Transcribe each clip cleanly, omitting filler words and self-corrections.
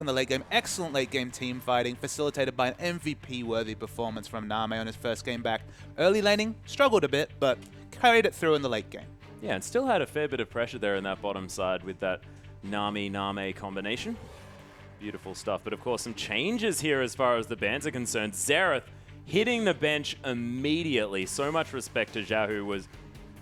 in the late game. Excellent late game team fighting, facilitated by an MVP-worthy performance from Name on his first game back. Early laning, struggled a bit, but carried it through in the late game. Yeah, and still had a fair bit of pressure there in that bottom side with that Name combination. Beautiful stuff. But of course, some changes here as far as the bans are concerned. Xerath hitting the bench immediately. So much respect to Zhao, who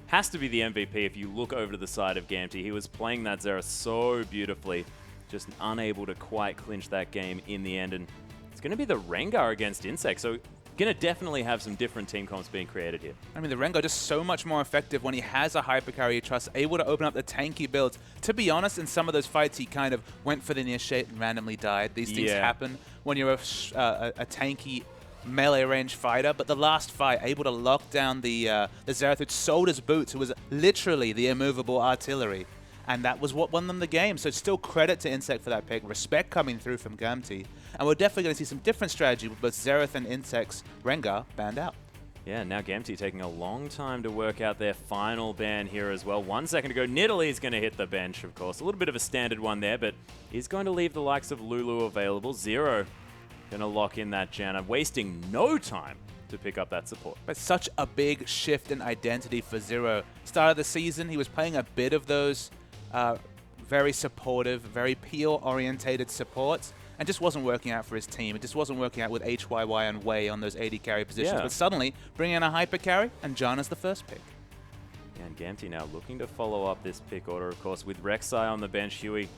has to be the MVP if you look over to the side of Gamtee. He was playing that Xerath so beautifully, just unable to quite clinch that game in the end. And it's going to be the Rengar against Insect, so going to definitely have some different team comps being created here. I mean, the Rengar just so much more effective when he has a hyper carry he trusts, able to open up the tanky builds. To be honest, in some of those fights, he kind of went for the initiate and randomly died. These things happen when you're a tanky melee range fighter, but the last fight, able to lock down the Xerath, who sold his boots, who was literally the immovable artillery. And that was what won them the game. So still credit to Insect for that pick. Respect coming through from Gamtee. And we're definitely going to see some different strategy with both Xerath and Insect's Rengar banned out. Yeah, now Gamtee taking a long time to work out their final ban here as well. 1 second to go. Nidalee's going to hit the bench, of course. A little bit of a standard one there, but he's going to leave the likes of Lulu available. Zero going to lock in that Janna, wasting no time to pick up that support. But such a big shift in identity for Zero. Start of the season, he was playing a bit of those very supportive, very peel-orientated supports, and just wasn't working out for his team. It just wasn't working out with HYY and Wei on those AD carry positions. Yeah. But suddenly, bring in a hyper carry, and Janna's the first pick. Yeah, and Gamtee now looking to follow up this pick order, of course, with Rek'Sai on the bench. Huey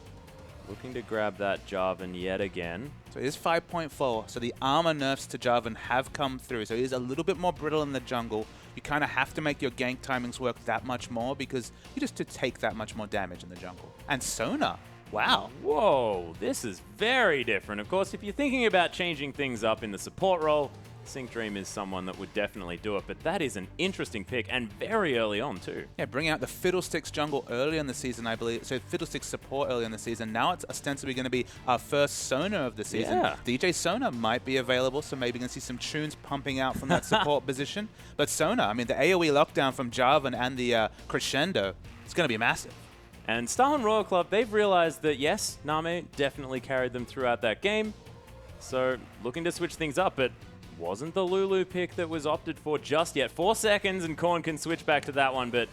looking to grab that Jarvan yet again. So it is 5.4, so the armor nerfs to Jarvan have come through. So he is a little bit more brittle in the jungle. You kind of have to make your gank timings work that much more because you just to take that much more damage in the jungle. And Sona, wow. Whoa, this is very different. Of course, if you're thinking about changing things up in the support role, Sync Dream is someone that would definitely do it, but that is an interesting pick and very early on too. Yeah, bring out the Fiddlesticks jungle early in the season, I believe. So Fiddlesticks support early in the season. Now it's ostensibly going to be our first Sona of the season. Yeah. DJ Sona might be available, so maybe going to see some tunes pumping out from that support position. But Sona, I mean, the AoE lockdown from Jarvan and the Crescendo, it's going to be massive. And Starland Royal Club, they've realized that yes, Name definitely carried them throughout that game. So looking to switch things up, but wasn't the Lulu pick that was opted for just yet. 4 seconds and Korn can switch back to that one, but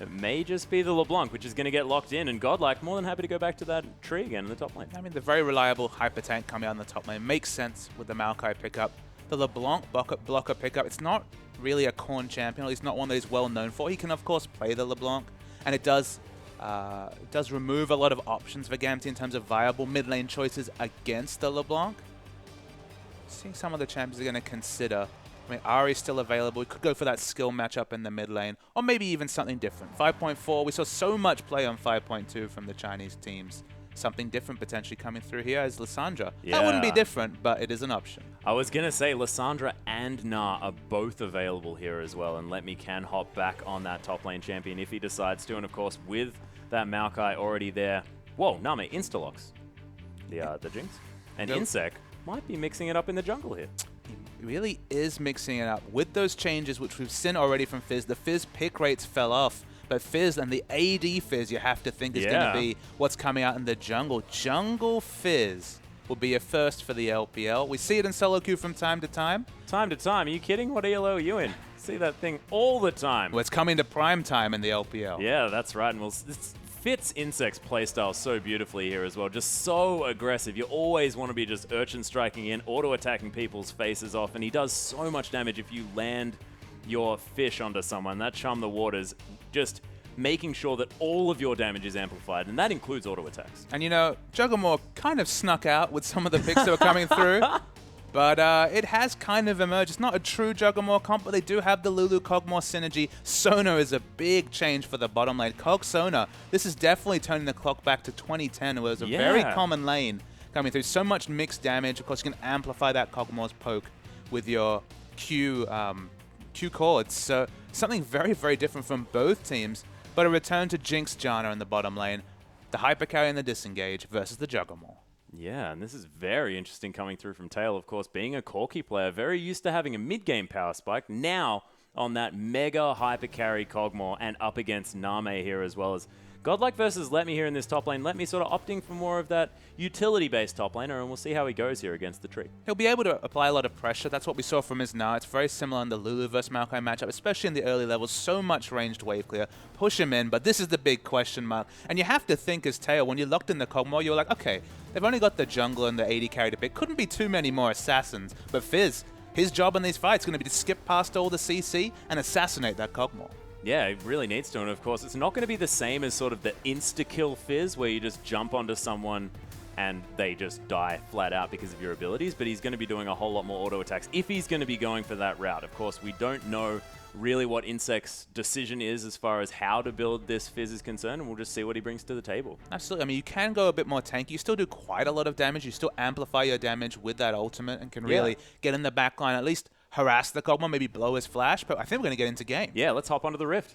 it may just be the LeBlanc, which is going to get locked in, and Godlike more than happy to go back to that tree again in the top lane. I mean, the very reliable hyper tank coming out in the top lane makes sense with the Maokai pickup. The LeBlanc blocker pickup, it's not really a Korn champion, at least not one that he's well known for. He can, of course, play the LeBlanc, and it does remove a lot of options for Gamtee in terms of viable mid lane choices against the LeBlanc. Seeing some of the champions are going to consider. I mean, Ahri's still available. We could go for that skill matchup in the mid lane, or maybe even something different. 5.4, we saw so much play on 5.2 from the Chinese teams. Something different potentially coming through here as Lissandra. Yeah. That wouldn't be different, but it is an option. I was going to say Lissandra and Na are both available here as well, and Let Me can hop back on that top lane champion if he decides to, and of course with that Maokai already there. Whoa, Name insta-locks the Jinx. And Insect might be mixing it up in the jungle here. He really is mixing it up. With those changes, which we've seen already from Fizz, the Fizz pick rates fell off, but Fizz and the AD Fizz you have to think is going to be what's coming out in the jungle. Jungle Fizz will be a first for the LPL. We see it in solo queue from time to time. Time to time. Are you kidding? What ELO are you in? See that thing all the time. Well, it's coming to prime time in the LPL. Yeah, that's right. And it fits Insect's playstyle so beautifully here as well. Just so aggressive. You always want to be just urchin striking in, auto-attacking people's faces off, and he does so much damage if you land your fish onto someone. That Chum the Waters, just making sure that all of your damage is amplified, and that includes auto-attacks. And you know, Juggermore kind of snuck out with some of the picks that were coming through. But it has kind of emerged. It's not a true Juggermore comp, but they do have the Lulu Kog'Maw synergy. Sona is a big change for the bottom lane. Kog Sona, this is definitely turning the clock back to 2010, where it was a very common lane coming through. So much mixed damage. Of course, you can amplify that Kog'Maw's poke with your Q chords. So something very, very different from both teams. But a return to Jinx Janna in the bottom lane. The hyper carry and the disengage versus the Juggermore. Yeah, and this is very interesting coming through from Tail, of course, being a Corki player, very used to having a mid-game power spike, now on that mega hyper carry Kog'Maw and up against Name here as well as Godlike versus Let Me here in this top lane. Let Me sort of opting for more of that utility-based top laner, and we'll see how he goes here against the tree. He'll be able to apply a lot of pressure. That's what we saw from his now. It's very similar in the Lulu versus Maokai matchup, especially in the early levels. So much ranged wave clear. Push him in, but this is the big question mark. And you have to think as Tail, when you're locked in the Kog'Maw, you're like, okay, they've only got the jungler and the AD carry to pick. Couldn't be too many more assassins. But Fizz, his job in these fights is going to be to skip past all the CC and assassinate that Kog'Maw. Yeah, it really needs to, and of course, it's not going to be the same as sort of the insta-kill Fizz, where you just jump onto someone and they just die flat out because of your abilities, but he's going to be doing a whole lot more auto attacks if he's going to be going for that route. Of course, we don't know really what Insect's decision is as far as how to build this Fizz is concerned, and we'll just see what he brings to the table. Absolutely. I mean, you can go a bit more tanky. You still do quite a lot of damage. You still amplify your damage with that ultimate and can really get in the backline, at least harass the Kog'Maw, maybe blow his flash, but I think we're going to get into game. Yeah, let's hop onto the Rift.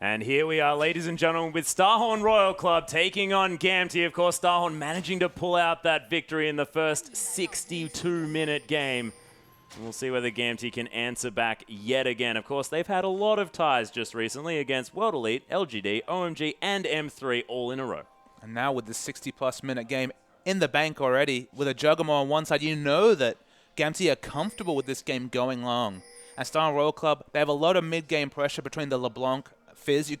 And here we are, ladies and gentlemen, with Starhorn Royal Club taking on Gamtee. Of course, Starhorn managing to pull out that victory in the first 62-minute game. We'll see whether Gamtee can answer back yet again. Of course, they've had a lot of ties just recently against World Elite, LGD, OMG, and M3 all in a row. And now with the 60-plus minute game in the bank already, with a Juggernaut on one side, you know that Gamtee are comfortable with this game going long. And Starhorn Royal Club, they have a lot of mid-game pressure between the LeBlanc, Fizz. You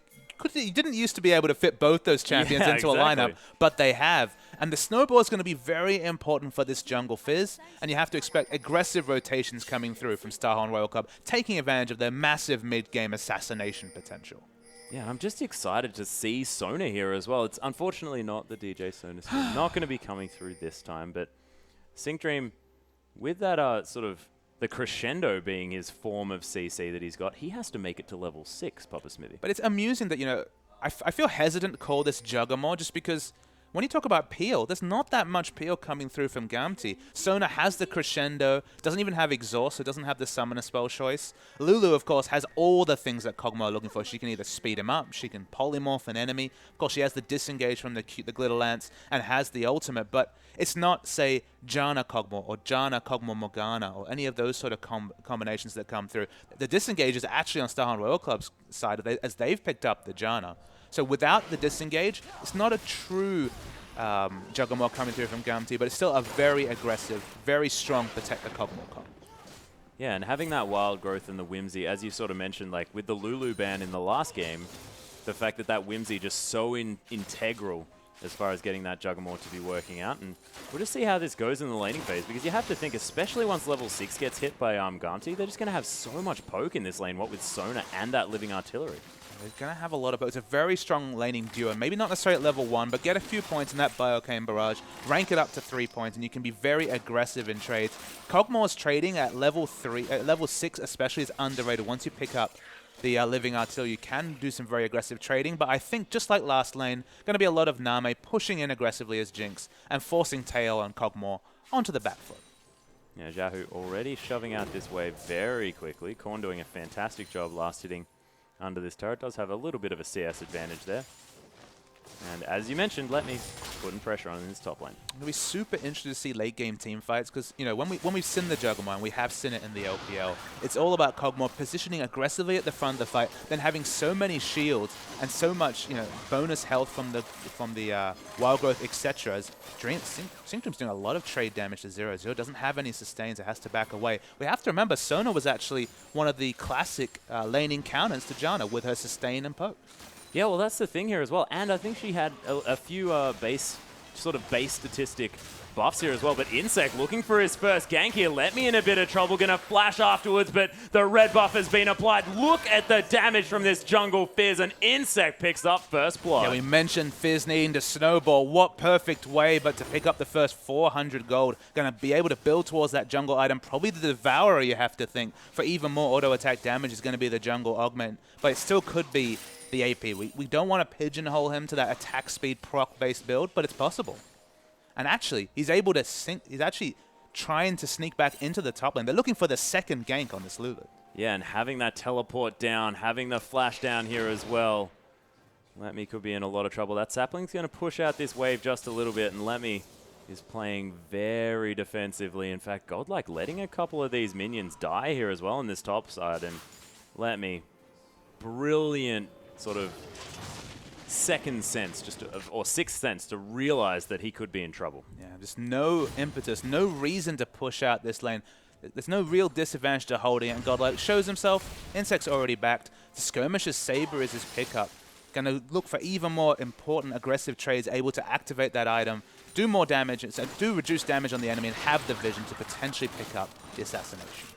didn't used to be able to fit both those champions into a lineup, but they have. And the snowball is going to be very important for this jungle Fizz, and you have to expect aggressive rotations coming through from Starhorn Royal Club, taking advantage of their massive mid-game assassination potential. Yeah, I'm just excited to see Sona here as well. It's unfortunately not the DJ Sona skin. Not going to be coming through this time, but Sync Dream, with that sort of the crescendo being his form of CC that he's got, he has to make it to level 6, Papa Smithy. But it's amusing that, you know, I feel hesitant to call this Juggernaut just because when you talk about peel, there's not that much peel coming through from Gamtee. Sona has the crescendo, doesn't even have exhaust, so doesn't have the summoner spell choice. Lulu, of course, has all the things that Kog'Maw are looking for. She can either speed him up, she can polymorph an enemy. Of course, she has the disengage from the Glitter Lance and has the ultimate, but it's not, say, Janna Kog'Maw or Janna Kog'Maw Morgana or any of those sort of combinations that come through. The disengage is actually on Starhorn Royal Club's side as they've picked up the Janna. So without the disengage, it's not a true Juggernaut coming through from Gamtee, but it's still a very aggressive, very strong Protect the Kog'Maw comp. Yeah, and having that wild growth and the whimsy, as you sort of mentioned, like with the Lulu ban in the last game, the fact that that whimsy just so integral as far as getting that Juggernaut to be working out. And we'll just see how this goes in the laning phase, because you have to think, especially once level 6 gets hit by Gamtee, they're just going to have so much poke in this lane, what with Sona and that living artillery. They're going to have a lot of... It's a very strong laning duo. Maybe not necessarily at level 1, but get a few points in that Biocane Barrage, rank it up to 3 points, and you can be very aggressive in trades. Kog'Maw's trading at level 3, at level 6 especially, is underrated. Once you pick up the living artillery, you can do some very aggressive trading, but I think just like last lane, going to be a lot of Name pushing in aggressively as Jinx and forcing Tail and Kog'Maw onto the back foot. Yeah, Jahu already shoving out this wave very quickly. Korn doing a fantastic job last hitting under this turret. Does have a little bit of a CS advantage there. And as you mentioned, Let Me putting pressure on in this top lane. It'll be super interesting to see late game team fights because, you know, when we've seen the Juggernaut, and we have seen it in the LPL, it's all about Kog'Maw positioning aggressively at the front of the fight, then having so many shields and so much, you know, bonus health from the wild growth, etc. As Synctum's doing a lot of trade damage to 0-0, doesn't have any sustains, it has to back away. We have to remember Sona was actually one of the classic laning counters to Janna with her sustain and poke. Yeah, well, that's the thing here as well. And I think she had a few base statistic buffs here as well. But Insect looking for his first gank here. Let Me in a bit of trouble. Going to flash afterwards, but the red buff has been applied. Look at the damage from this jungle Fizz, and Insect picks up first blood. Yeah, we mentioned Fizz needing to snowball. What perfect way but to pick up the first 400 gold. Going to be able to build towards that jungle item. Probably the Devourer, you have to think. For even more auto attack damage is going to be the jungle augment. But it still could be the AP. We don't want to pigeonhole him to that attack speed proc-based build, but it's possible. And actually, he's able to he's actually trying to sneak back into the top lane. They're looking for the second gank on this Lulu. Yeah, and having that teleport down, having the flash down here as well. Let Me could be in a lot of trouble. That Sapling's going to push out this wave just a little bit, and Let Me is playing very defensively. In fact, Godlike letting a couple of these minions die here as well on this top side. And let me, brilliant sort of second sense, or sixth sense to realize that he could be in trouble. Yeah, just no impetus, no reason to push out this lane. There's no real disadvantage to holding it, and Godlike shows himself. Insect's already backed. The Skirmisher's Saber is his pickup. Going to look for even more important aggressive trades, able to activate that item, do more damage, so do reduce damage on the enemy, and have the vision to potentially pick up the assassination.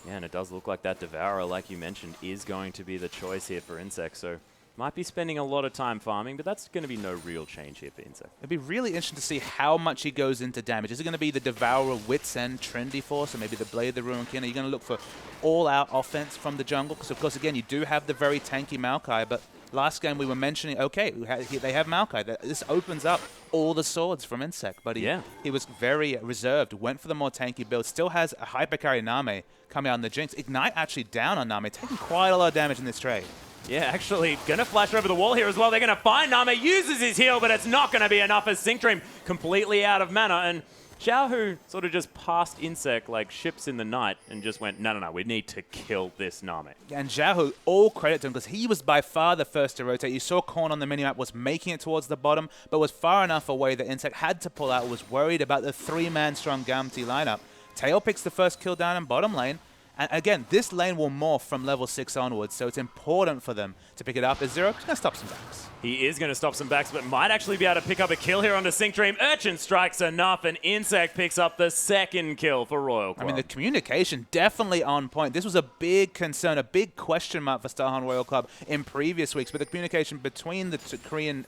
Yeah, and it does look like that Devourer, like you mentioned, is going to be the choice here for Insect. So might be spending a lot of time farming, but that's going to be no real change here for Insect. It'd be really interesting to see how much he goes into damage. Is it going to be the Devourer Wits End Trendy Force, or maybe the Blade of the Ruined King? Are you going to look for all-out offense from the jungle? Because, of course, again, you do have the very tanky Maokai, but last game we were mentioning, okay, they have Maokai. This opens up all the swords from Insect, but he was very reserved, went for the more tanky build, still has a hypercarry Name coming out on the Jinx. Ignite actually down on Name, taking quite a lot of damage in this trade. Yeah, actually, going to flash over the wall here as well. They're going to find Name, uses his heal, but it's not going to be enough as Sync Dream completely out of mana. And Xiaohu sort of just passed Insect like ships in the night and just went, no, we need to kill this Name. And Xiaohu, all credit to him, because he was by far the first to rotate. You saw Korn on the minimap was making it towards the bottom, but was far enough away that Insect had to pull out, was worried about the three-man strong Gamtee lineup. Tail picks the first kill down in bottom lane. And again, this lane will morph from level 6 onwards, so it's important for them to pick it up. Is Zero going to stop some backs? He is going to stop some backs, but might actually be able to pick up a kill here onto Sync Dream. Urchin strikes enough, and Insect picks up the second kill for Royal Club. I mean, the communication definitely on point. This was a big concern, a big question mark for Starhan Royal Club in previous weeks, but the communication between the Korean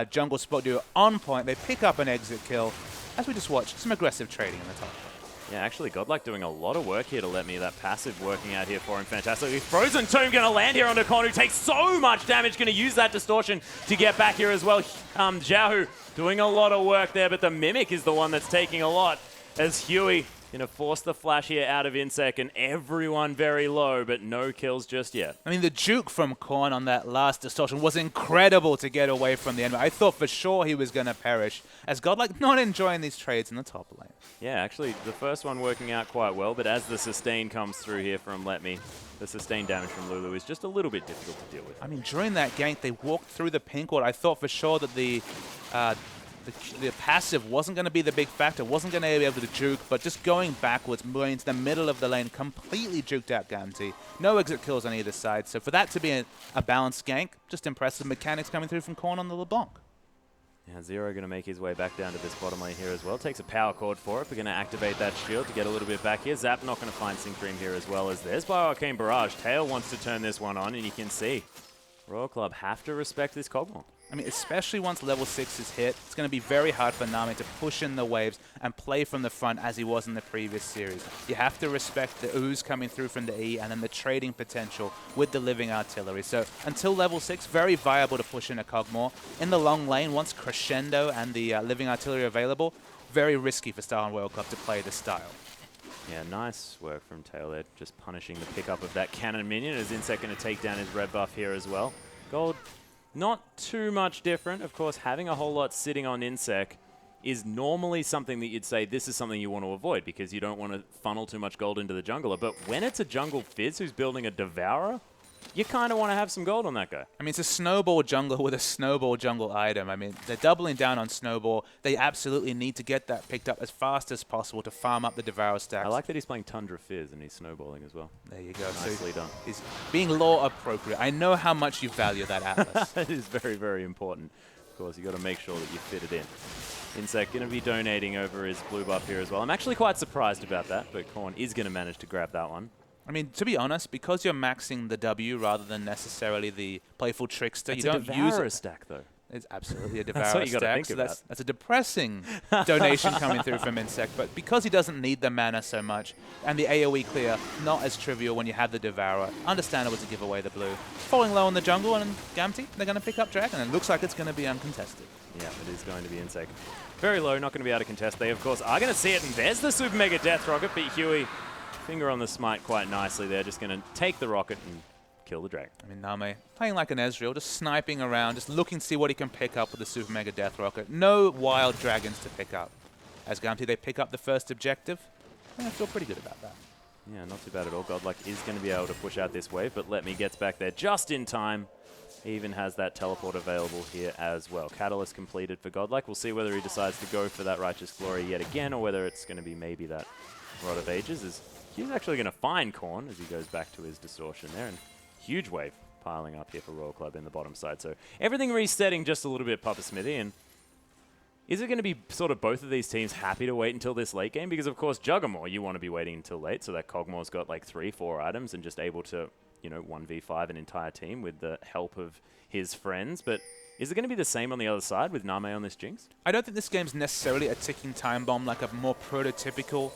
jungle spot duo on point. They pick up an exit kill. As we just watched, some aggressive trading in the top. Yeah, actually, Godlike doing a lot of work here to let me. That passive working out here for him. Fantastically. Frozen Tomb going to land here onto Korn, who takes so much damage. Going to use that distortion to get back here as well. Xiaohu doing a lot of work there, but the Mimic is the one that's taking a lot. As Huey going to force the flash here out of Insect, and everyone very low, but no kills just yet. I mean, the juke from Korn on that last distortion was incredible to get away from the enemy. I thought for sure he was going to perish, as Godlike not enjoying these trades in the top lane. Yeah, actually, the first one working out quite well, but as the sustain comes through here from Let Me, the sustained damage from Lulu is just a little bit difficult to deal with. I mean, during that gank, they walked through the pink ward. I thought for sure that the passive wasn't going to be the big factor, wasn't going to be able to juke, but just going backwards, moving into the middle of the lane, completely juked out Gamtee. No exit kills on either side, so for that to be a balanced gank, just impressive mechanics coming through from Korn on the LeBlanc. Yeah, Zero going to make his way back down to this bottom lane here as well. Takes a power chord for it. We're going to activate that shield to get a little bit back here. Zap not going to find Sync Dream here as well, as there's Bioarcane Barrage. Tail wants to turn this one on, and you can see Royal Club have to respect this Cogmore. I mean, especially once level 6 is hit, it's going to be very hard for Nami to push in the waves and play from the front as he was in the previous series. You have to respect the ooze coming through from the E and then the trading potential with the living artillery. So until level 6, very viable to push in a Cogmore. In the long lane, once Crescendo and the living artillery are available, very risky for Starhan World Cup to play this style. Yeah, nice work from Tail there, just punishing the pickup of that cannon minion, as Insect going to take down his red buff here as well. Gold, not too much different. Of course, having a whole lot sitting on Insect is normally something that you'd say this is something you want to avoid because you don't want to funnel too much gold into the jungler. But when it's a jungle Fizz who's building a Devourer, you kind of want to have some gold on that guy. I mean, it's a snowball jungler with a snowball jungle item. I mean, they're doubling down on snowball. They absolutely need to get that picked up as fast as possible to farm up the Devourer stacks. I like that he's playing Tundra Fizz and he's snowballing as well. There you go. Nicely done. He's being lore appropriate. I know how much you value that Atlas. That is very, very important. Of course, you got to make sure that you fit it in. Insect going to be donating over his blue buff here as well. I'm actually quite surprised about that, but Korn is going to manage to grab that one. I mean, to be honest, because you're maxing the W rather than necessarily the playful trickster, you don't use a stack though. It's absolutely a Devourer That's what you stack. think So that's a depressing donation coming through from Insect. But because he doesn't need the mana so much, and the AoE clear not as trivial when you have the Devourer, understandable to give away the blue. Falling low in the jungle and Gamtee, they're going to pick up Dragon, and it looks like it's going to be uncontested. Yeah, it is going to be Insect. Very low, not going to be able to contest. They, of course, are going to see it, and there's the Super Mega Death Rocket, but Huey, finger on the smite quite nicely there, just going to take the rocket and kill the dragon. I mean, Name playing like an Ezreal, just sniping around, just looking to see what he can pick up with the Super Mega Death Rocket. No wild dragons to pick up. as Gamtee, they pick up the first objective. And I feel pretty good about that. Yeah, not too bad at all. Godlike is going to be able to push out this wave, but Let Me gets back there just in time. He even has that teleport available here as well. Catalyst completed for Godlike. We'll see whether he decides to go for that Righteous Glory yet again, or whether it's going to be maybe that Rod of Ages. He's actually going to find Korn as he goes back to his Distortion there. And huge wave piling up here for Royal Club in the bottom side. So everything resetting just a little bit, Papa Smithy. And is it going to be sort of both of these teams happy to wait until this late game? Because, of course, Juggermore, you want to be waiting until late so that Cogmore's got like 3-4 items and just able to, you know, 1v5 an entire team with the help of his friends. But is it going to be the same on the other side with Name on this Jinx? I don't think this game's necessarily a ticking time bomb like a more prototypical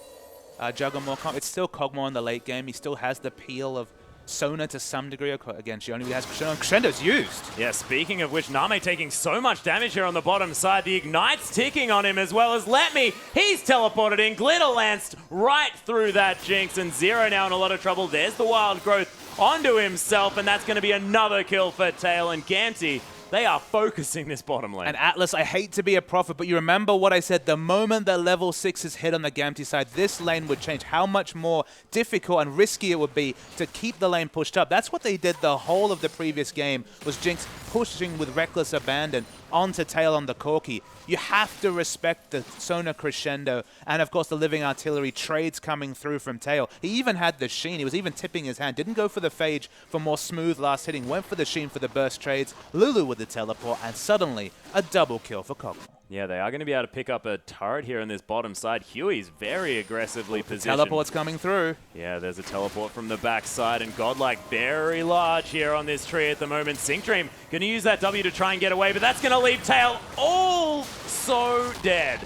Juggermore comp. It's still Cogmore in the late game. He still has the peel of Sona to some degree. Again, she only has Crescendo. Crescendo's used. Yeah, speaking of which, Name taking so much damage here on the bottom side. The Ignite's ticking on him as well as Let Me. He's teleported in. Glitter lanced right through that Jinx, and Zero now in a lot of trouble. There's the Wild Growth onto himself, and that's going to be another kill for Tail and Gamtee. They are focusing this bottom lane. And Atlas, I hate to be a prophet, but you remember what I said. The moment that level 6 is hit on the Gamtee side, this lane would change. How much more difficult and risky it would be to keep the lane pushed up. That's what they did the whole of the previous game, was Jinx pushing with reckless abandon onto Tail on the Corki. You have to respect the Sona Crescendo and, of course, the Living Artillery trades coming through from Tail. He even had the Sheen. He was even tipping his hand. Didn't go for the Phage for more smooth last hitting. Went for the Sheen for the burst trades. Lulu with the teleport, and suddenly a double kill for Cogmore. Yeah, they are going to be able to pick up a turret here on this bottom side. Huey's very aggressively positioned. Teleport's coming through. Yeah, there's a teleport from the backside, and Godlike very large here on this tree at the moment. Sync Dream going to use that W to try and get away, but that's going to leave Tail all so dead.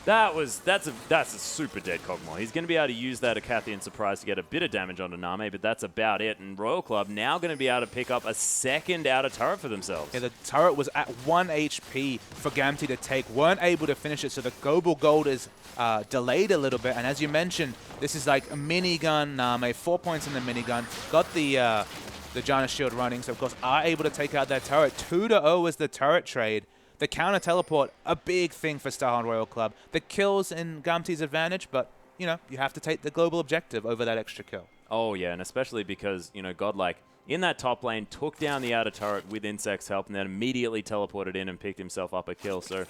That's a super dead Cogmore. He's going to be able to use that Acathian Surprise to get a bit of damage onto Name, but that's about it. And Royal Club now going to be able to pick up a second outer turret for themselves. Yeah, the turret was at 1 HP for Gamtee to take. Weren't able to finish it, so the global gold is delayed a little bit. And as you mentioned, this is like a minigun Name, 4 points in the minigun. Got the Janus shield running, so of course are able to take out that turret. 2-0 is the turret trade. The counter teleport, a big thing for Starhorn Royal Club. The kills in Gamtee's advantage, but, you know, you have to take the global objective over that extra kill. Oh, yeah, and especially because, you know, Godlike in that top lane took down the outer turret with Insect's help and then immediately teleported in and picked himself up a kill. So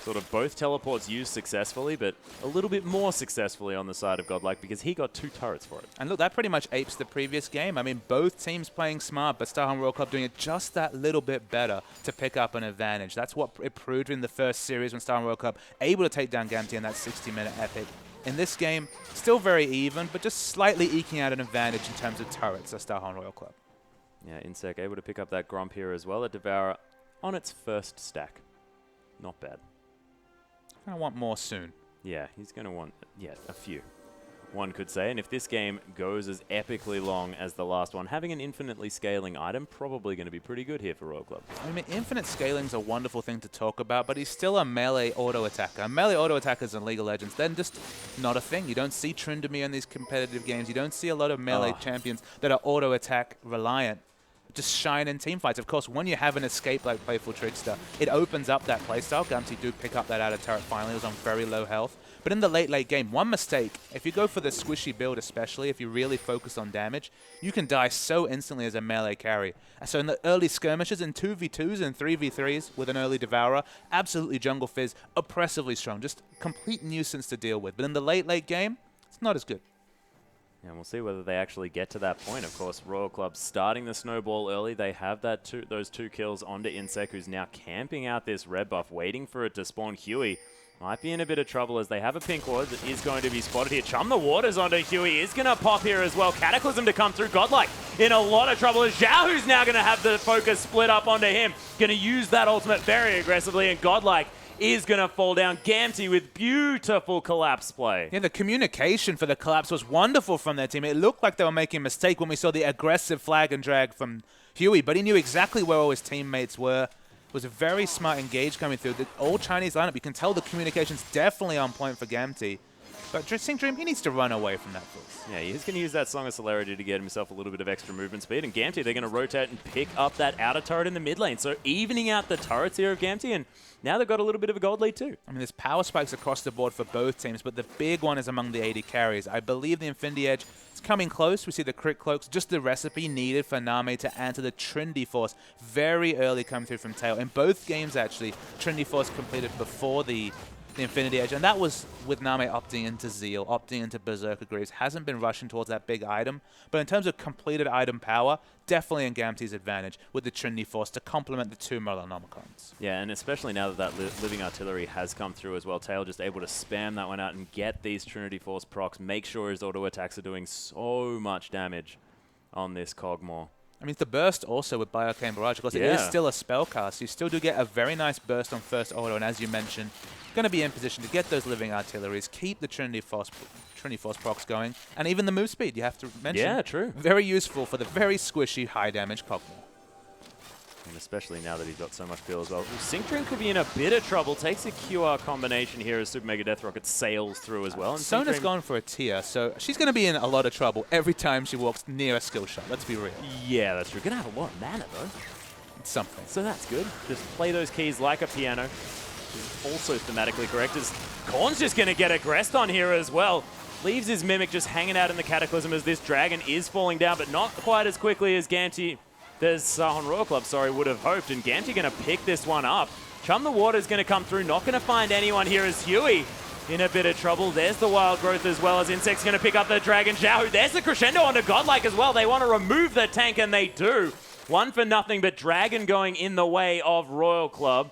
sort of both teleports used successfully, but a little bit more successfully on the side of Godlike because he got 2 turrets for it. And look, that pretty much apes the previous game. I mean, both teams playing smart, but Starhorn Royal Club doing it just that little bit better to pick up an advantage. That's what it proved in the first series when Starhorn Royal Club able to take down Gamtee in that 60-minute epic. In this game, still very even, but just slightly eking out an advantage in terms of turrets of Starhorn Royal Club. Yeah, Insect able to pick up that Gromp here as well. A Devourer on its first stack. Not bad. I want more soon. Yeah, he's going to want, a few, one could say. And if this game goes as epically long as the last one, having an infinitely scaling item probably going to be pretty good here for Royal Club. I mean, infinite scaling's a wonderful thing to talk about, but he's still a melee auto attacker. Melee auto attackers in League of Legends, then just not a thing. You don't see Tryndamere in these competitive games. You don't see a lot of melee champions that are auto attack reliant. Just shine in team fights. Of course, when you have an escape like Playful Trickster, it opens up that playstyle. Gamtee do pick up that outer turret finally. It was on very low health. But in the late game, one mistake, if you go for the squishy build especially, if you really focus on damage, you can die so instantly as a melee carry. And so in the early skirmishes, in 2v2s and 3v3s with an early Devourer, absolutely Jungle Fizz, oppressively strong. Just complete nuisance to deal with. But in the late game, it's not as good. And we'll see whether they actually get to that point. Of course, Royal Club starting the snowball early. They have those 2 kills onto Insect, who's now camping out this red buff, waiting for it to spawn. Huey might be in a bit of trouble as they have a pink ward that is going to be spotted here. Chum the Waters onto Huey is going to pop here as well. Cataclysm to come through. Godlike in a lot of trouble as Zhao, who's now going to have the focus split up onto him. Going to use that ultimate very aggressively, and Godlike is going to fall down. Gamtee with beautiful collapse play. Yeah, the communication for the collapse was wonderful from their team. It looked like they were making a mistake when we saw the aggressive flag and drag from Huey, but he knew exactly where all his teammates were. It was a very smart engage coming through. The all Chinese lineup, you can tell the communication's definitely on point for Gamtee. But Sing Dream, he needs to run away from that force. Yeah, he's going to use that Song of Celerity to get himself a little bit of extra movement speed. And Gamtee, they're going to rotate and pick up that outer turret in the mid lane. So evening out the turrets here of Gamtee, and now they've got a little bit of a gold lead too. I mean, there's power spikes across the board for both teams, but the big one is among the AD carries. I believe the Infinity Edge is coming close. We see the crit cloaks, just the recipe needed for Name to answer the Trinity Force very early coming through from Tail. In both games, actually, Trinity Force completed before the Infinity Edge, and that was with Name opting into Zeal, opting into Berserker Greaves. Hasn't been rushing towards that big item, but in terms of completed item power, definitely in Gamtee's advantage with the Trinity Force to complement the two Merlonomicons. Yeah, and especially now that Living Artillery has come through as well, Tail just able to spam that one out and get these Trinity Force procs, make sure his auto attacks are doing so much damage on this Kog'Maw. I mean, the burst also with Bioarcane Barrage, because it is still a spellcast. You still do get a very nice burst on first auto, and as you mentioned, going to be in position to get those Living Artilleries, keep the Trinity Force procs going, and even the move speed, you have to mention. Yeah, true. Very useful for the very squishy, high damage Kog'Maw. And especially now that he's got so much feel as well. Sync Dream could be in a bit of trouble. Takes a QR combination here as Super Mega Death Rocket sails through as well. And Sona's gone for a tier, so she's going to be in a lot of trouble every time she walks near a skill shot. Let's be real. Yeah, that's true. Going to have a lot of mana, though. It's something. So that's good. Just play those keys like a piano. Which is also thematically correct. As Korn's just going to get aggressed on here as well. Leaves his Mimic just hanging out in the Cataclysm as this Dragon is falling down, but not quite as quickly as Gamtee. There's Sahon Royal Club, would have hoped, and Gamtee going to pick this one up. Chum the Water's going to come through, not going to find anyone here as Huey in a bit of trouble. There's the Wild Growth as well as Insect's going to pick up the Dragon Xiaohu. There's the Crescendo onto Godlike as well. They want to remove the tank, and they do. 1-0, but Dragon going in the way of Royal Club.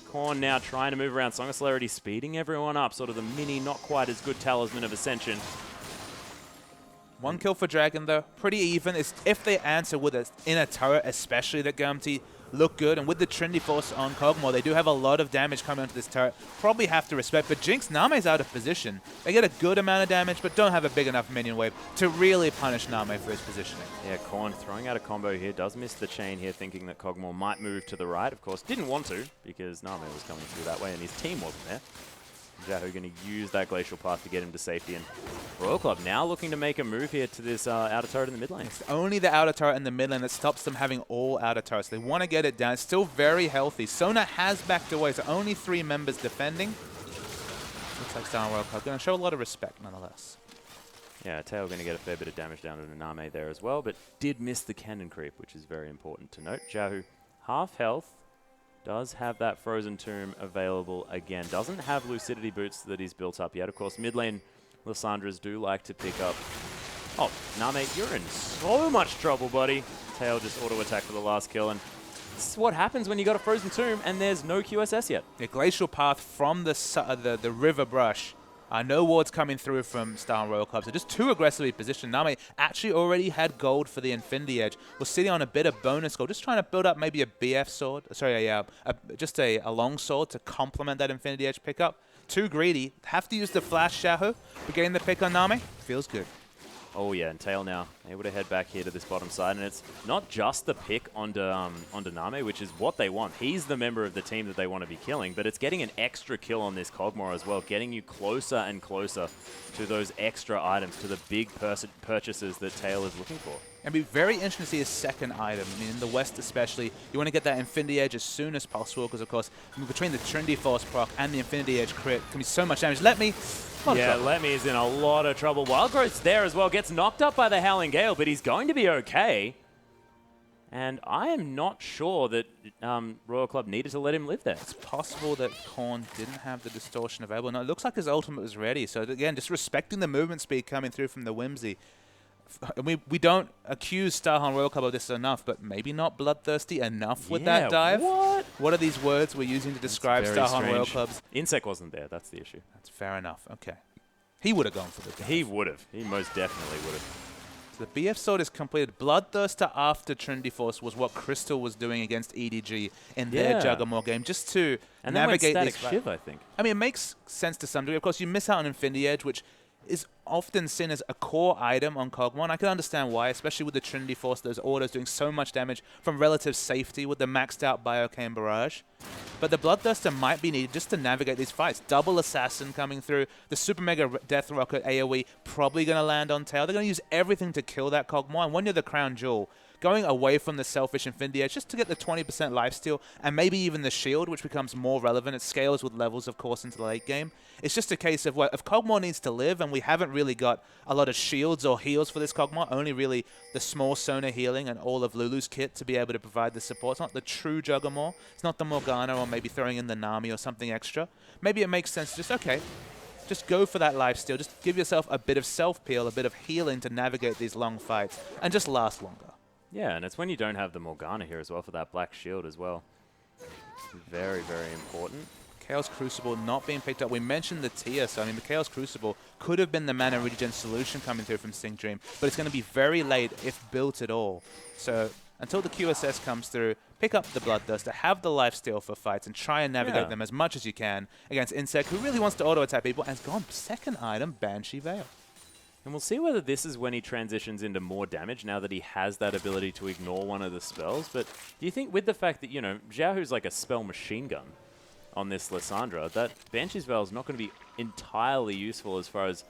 Korn now trying to move around. Song of Celerity speeding everyone up, sort of the mini, not quite as good Talisman of Ascension. One kill for Dragon, though. Pretty even. It's if they answer with an inner turret, especially that Gamtee, look good. And with the Trinity Force on Kog'Maw, they do have a lot of damage coming onto this turret. Probably have to respect. But Jinx, Name's out of position. They get a good amount of damage, but don't have a big enough minion wave to really punish Name for his positioning. Yeah, Korn throwing out a combo here. Does miss the chain here, thinking that Kog'Maw might move to the right. Of course, didn't want to, because Name was coming through that way, and his team wasn't there. Xiaohu going to use that Glacial Path to get him to safety. And Royal Club now looking to make a move here to this outer turret in the mid lane. It's only the outer turret in the mid lane that stops them having all outer turrets. They want to get it down. It's still very healthy. Sona has backed away, so only 3 members defending. Looks like Star Royal Club going to show a lot of respect nonetheless. Yeah, Tail going to get a fair bit of damage down to Name there as well, but did miss the cannon creep, which is very important to note. Xiaohu, half health. Does have that Frozen Tomb available again. Doesn't have Lucidity Boots that he's built up yet. Of course, mid lane Lissandras do like to pick up. Oh, Name, you're in so much trouble, buddy. Tail just auto attack for the last kill. And this is what happens when you got a Frozen Tomb and there's no QSS yet. The Glacial Path from the River Brush. No wards coming through from Star Royal Club, so just too aggressively positioned. Name actually already had gold for the Infinity Edge. Was sitting on a bit of bonus gold, just trying to build up maybe a BF sword. Sorry, just a long sword to complement that Infinity Edge pickup. Too greedy. Have to use the Flash Xiaohu, but getting the pick on Name feels good. Oh yeah, and Tail now able to head back here to this bottom side, and it's not just the pick onto Name, which is what they want. He's the member of the team that they want to be killing, but it's getting an extra kill on this Kog'Maw as well, getting you closer and closer to those extra items, to the big purchases that Tail is looking for. It'd be very interesting to see his second item. I mean, in the West especially, you want to get that Infinity Edge as soon as possible, because of course, between the Trinity Force proc and the Infinity Edge crit, can be so much damage. Let me is in a lot of trouble. Wild Growth's there as well, gets knocked up by the Howling Gale, but he's going to be okay. And I am not sure that Royal Club needed to let him live there. It's possible that Korn didn't have the distortion available. No, it looks like his ultimate was ready. So again, just respecting the movement speed coming through from the Whimsy. We don't accuse Starhan Royal Club of this enough, but maybe not bloodthirsty enough with that dive. What are these words we're using to describe Starhan Royal Clubs? Insect wasn't there. That's the issue. That's fair enough. Okay. He would have gone for the dive. He would have. He most definitely would have. So the BF sword is completed. Bloodthirster after Trinity Force was what Crystal was doing against EDG in their Juggernaut game, just to navigate then these. Static Shiv, I think. I mean, it makes sense to some degree. Of course, you miss out on Infinity Edge, which is often seen as a core item on Kog'Maw. I can understand why, especially with the Trinity Force, those autos doing so much damage from relative safety with the maxed out Bioarcane Barrage. But the Bloodthirster might be needed just to navigate these fights. Double Assassin coming through. The Super Mega Death Rocket AoE probably going to land on tail. They're going to use everything to kill that Kog'Maw. And when you're the Crown Jewel, going away from the selfish Infinity Edge just to get the 20% lifesteal and maybe even the shield, which becomes more relevant. It scales with levels, of course, into the late game. It's just a case of, well, if Kog'Maw needs to live, and we haven't really got a lot of shields or heals for this Kog'Maw, only really the small Sona healing and all of Lulu's kit to be able to provide the support. It's not the true Juggernaut. It's not the Morgana or maybe throwing in the Nami or something extra. Maybe it makes sense just, okay, just go for that lifesteal. Just give yourself a bit of self-peel, a bit of healing to navigate these long fights and just last longer. Yeah, and it's when you don't have the Morgana here as well for that black shield as well. Very, very important. Chaos Crucible not being picked up. We mentioned the tier, so I mean the Chaos Crucible could have been the mana regen solution coming through from Sing Dream, but it's going to be very late if built at all. So until the QSS comes through, pick up the Bloodthirster, have the lifesteal for fights, and try and navigate them as much as you can against Insect, who really wants to auto-attack people, and has gone second item, Banshee Veil. And we'll see whether this is when he transitions into more damage now that he has that ability to ignore one of the spells. But do you think with the fact that, you know, Xiaohu's like a spell machine gun on this Lissandra, that Banshee's Veil is not going to be entirely useful as far as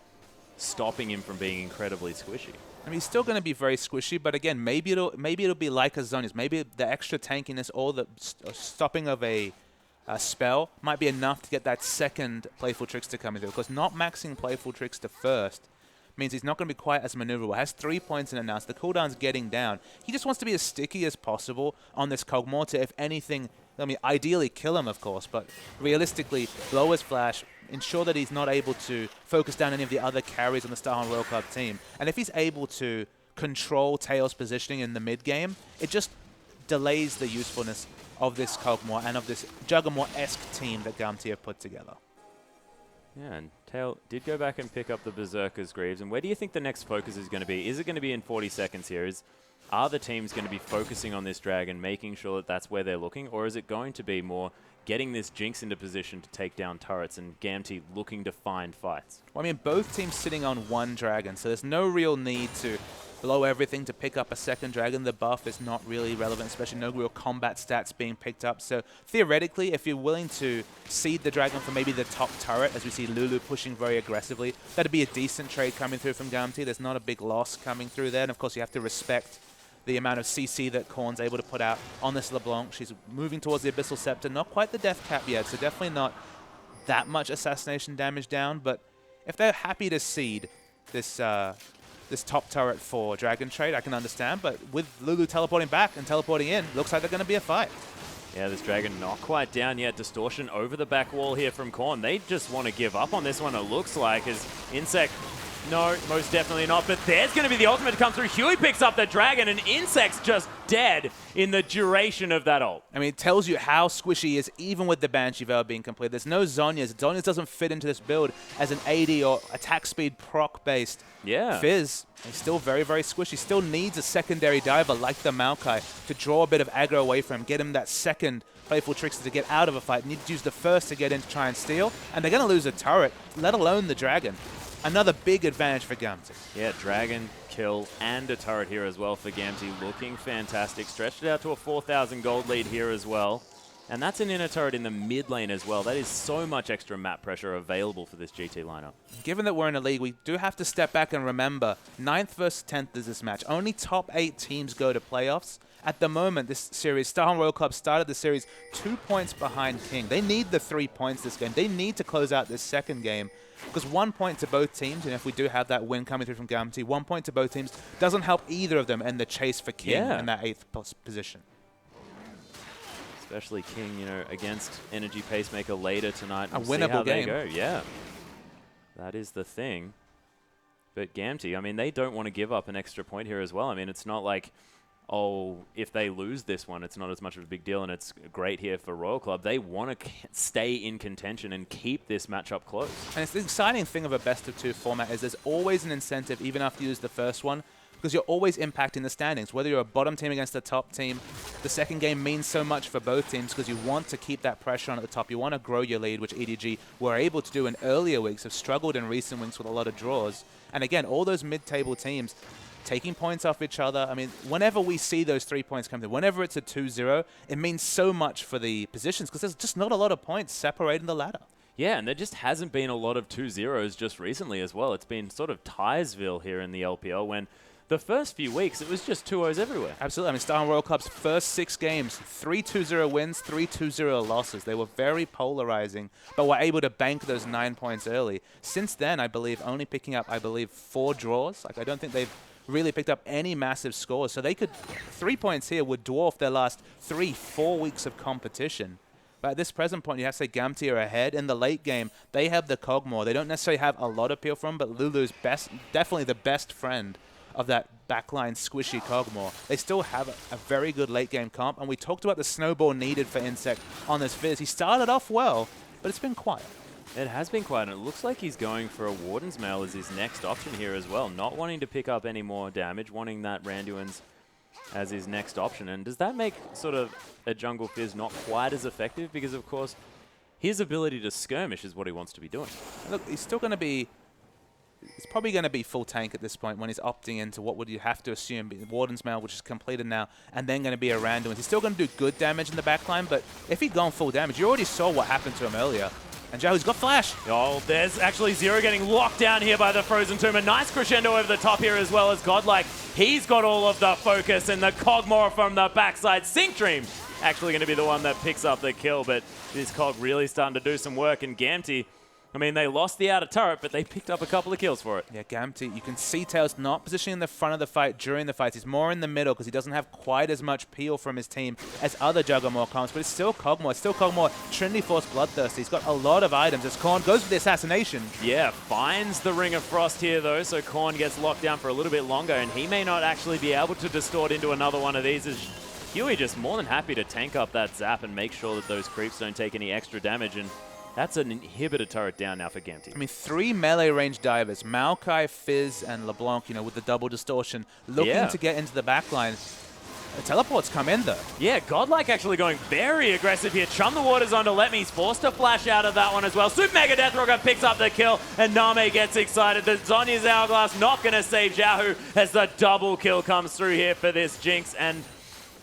stopping him from being incredibly squishy? I mean, he's still going to be very squishy, but again, maybe it'll be like a Zhonya's. Maybe the extra tankiness or the stopping of a spell might be enough to get that second Playful Trickster coming through. Because not maxing Playful Trickster first means he's not going to be quite as maneuverable. Has 3 points in it now, so the cooldown's getting down. He just wants to be as sticky as possible on this Kog'Maw to, if anything, I mean, ideally kill him, of course, but realistically, blow his flash, ensure that he's not able to focus down any of the other carries on the Star Hunt Royal Club team. And if he's able to control Tails' positioning in the mid-game, it just delays the usefulness of this Kog'Maw and of this Juggernaut-esque team that Gamtee have put together. Yeah, and Tail did go back and pick up the Berserker's Greaves. And where do you think the next focus is going to be? Is it going to be in 40 seconds here? Are the teams going to be focusing on this dragon, making sure that that's where they're looking? Or is it going to be more getting this Jinx into position to take down turrets and Gamtee looking to find fights? Well, I mean, both teams sitting on one dragon, so there's no real need to blow everything to pick up a second dragon. The buff is not really relevant, especially no real combat stats being picked up. So theoretically, if you're willing to seed the dragon for maybe the top turret, as we see Lulu pushing very aggressively, that'd be a decent trade coming through from Gamtee. There's not a big loss coming through there. And of course, you have to respect the amount of CC that Korn's able to put out on this LeBlanc. She's moving towards the Abyssal Scepter. Not quite the death cap yet, so definitely not that much assassination damage down. But if they're happy to seed this this top turret for Dragon Trade, I can understand. But with Lulu teleporting back and teleporting in, looks like they're going to be a fight. Yeah, this dragon not quite down yet. Distortion over the back wall here from Korn. They just want to give up on this one, it looks like, as Insect... No, most definitely not. But there's going to be the ultimate to come through. Huey picks up the dragon, and Insect's just dead in the duration of that ult. I mean, it tells you how squishy he is, even with the Banshee Veil being complete. There's no Zhonya's. Zhonya's doesn't fit into this build as an AD or attack speed proc-based Fizz. He's still very, very squishy. Still needs a secondary diver like the Maokai to draw a bit of aggro away from him, get him that second Playful Trickster to get out of a fight. Need to use the first to get in to try and steal, and they're going to lose a turret, let alone the dragon. Another big advantage for Gamtee. Yeah, dragon, kill, and a turret here as well for Gamtee. Looking fantastic. Stretched it out to a 4,000 gold lead here as well. And that's an inner turret in the mid lane as well. That is so much extra map pressure available for this GT lineup. Given that we're in a league, we do have to step back and remember 9th versus 10th is this match. Only top 8 teams go to playoffs. At the moment, this series, Star Hunt Royal Club started the series 2 points behind King. They need the 3 points this game. They need to close out this second game. Because 1 point to both teams, and if we do have that win coming through from Gamtee, 1 point to both teams doesn't help either of them in the chase for King in that 8th position. Especially King, you know, against Energy Pacemaker later tonight. A winnable game. Go. Yeah, that is the thing. But Gamtee, I mean, they don't want to give up an extra point here as well. I mean, it's not like, oh, if they lose this one, it's not as much of a big deal, and it's great here for Royal Club. They want to stay in contention and keep this matchup close. And it's the exciting thing of a best-of-2 format is there's always an incentive, even after you use the first one, because you're always impacting the standings. Whether you're a bottom team against a top team, the second game means so much for both teams because you want to keep that pressure on at the top. You want to grow your lead, which EDG were able to do in earlier weeks, have struggled in recent weeks with a lot of draws. And again, all those mid-table teams, taking points off each other. I mean, whenever we see those 3 points come through, whenever it's a 2-0, it means so much for the positions because there's just not a lot of points separating the ladder. Yeah, and there just hasn't been a lot of 2-0s just recently as well. It's been sort of Tiesville here in the LPL when the first few weeks it was just 2-0s everywhere. Absolutely. I mean, Star Royal Club's first 6 games, 3 2-0 wins, 3 2-0 losses. They were very polarizing, but were able to bank those 9 points early. Since then, I believe, only picking up, 4 draws. Like, I don't think they've really picked up any massive scores. So they could, 3 points here would dwarf their last 3-4 weeks of competition. But at this present point, you have to say Gamtee are ahead. In the late game, they have the Cogmore. They don't necessarily have a lot of appeal from, but Lulu's definitely the best friend of that backline squishy Cogmore. They still have a very good late game comp, and we talked about the snowball needed for Insect on this Fizz. He started off well, but it's been quiet. It has been quiet, and it looks like he's going for a Warden's Mail as his next option here as well. Not wanting to pick up any more damage, wanting that Randuin's as his next option. And does that make sort of a Jungle Fizz not quite as effective? Because, of course, his ability to skirmish is what he wants to be doing. Look, he's still going to be... He's probably going to be full tank at this point when he's opting into what would you have to assume be Warden's Mail, which is completed now, and then going to be a Randuin. He's still going to do good damage in the backline, but if he'd gone full damage, you already saw what happened to him earlier. And Xiaohu's got Flash. Oh, there's actually Zero getting locked down here by the Frozen Tomb. A nice crescendo over the top here as well as Godlike. He's got all of the focus, and the Cogmore from the backside. Sync Dream actually going to be the one that picks up the kill, but this Cog really starting to do some work. And Gamtee, I mean, they lost the outer turret, but they picked up a couple of kills for it. Yeah, Gamtee, you can see Tails not positioning in the front of the fight during the fights. He's more in the middle because he doesn't have quite as much peel from his team as other Juggernaut comps, but it's still Cogmore. It's still Cogmore, Trinity Force Bloodthirsty. He's got a lot of items as Korn goes for the assassination. Yeah, finds the Ring of Frost here, though, so Korn gets locked down for a little bit longer, and he may not actually be able to distort into another one of these as Huey just more than happy to tank up that zap and make sure that those creeps don't take any extra damage. And that's an inhibitor turret down now for Gamtee. I mean, 3 melee range divers, Maokai, Fizz, and LeBlanc, you know, with the double distortion, looking to get into the backline. The teleports come in, though. Yeah, Godlike actually going very aggressive here. Chum the Waters onto Letme's, forced to flash out of that one as well. Super Mega Death Rocker picks up the kill, and Name gets excited. The Zonya's Hourglass not going to save Xiaohu as the double kill comes through here for this Jinx. And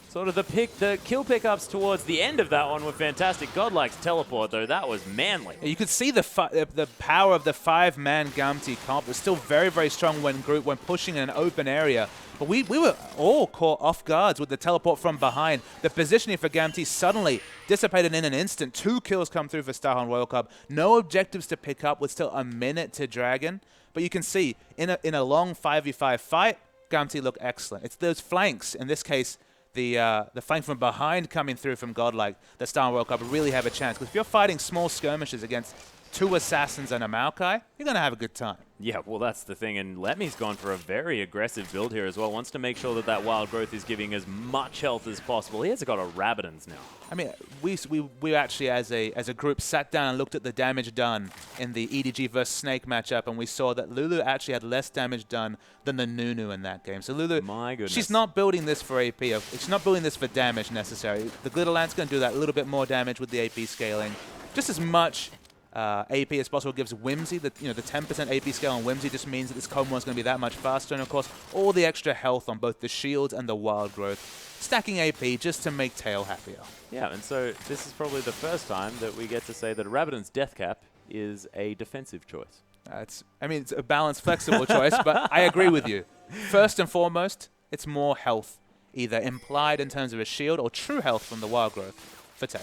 sort of the kill pickups towards the end of that one were fantastic. Godlike's teleport, though, that was manly. You could see the power of the 5-man Gamtee comp was still very, very strong when pushing in an open area. But we were all caught off guards with the teleport from behind. The positioning for Gamtee suddenly dissipated in an instant. 2 kills come through for Starhorn Royal Club. No objectives to pick up with still a minute to Dragon. But you can see, in a long 5v5 fight, Gamtee look excellent. It's those flanks, in this case, the flank from behind coming through from Godlike, that Star World Cup really have a chance. Because if you're fighting small skirmishes against 2 assassins and a Maokai, you're going to have a good time. Yeah, well, that's the thing. And Letme's gone for a very aggressive build here as well. Wants to make sure that that wild growth is giving as much health as possible. He has got a Rabidons now. I mean, we actually, as a group, sat down and looked at the damage done in the EDG versus Snake matchup, and we saw that Lulu actually had less damage done than the Nunu in that game. So Lulu, my goodness, she's not building this for AP. She's not building this for damage necessarily. The Glitter Lance going to do that, a little bit more damage with the AP scaling. Just as much AP as possible gives Whimsy, the 10% AP scale on Whimsy just means that this Cogmore is going to be that much faster, and of course all the extra health on both the shields and the wild growth, stacking AP just to make Tail happier. Yeah, and so this is probably the first time that we get to say that a Rabidon's Death Cap is a defensive choice. It's a balanced, flexible choice, but I agree with you. First and foremost, it's more health, either implied in terms of a shield or true health from the wild growth for Tail.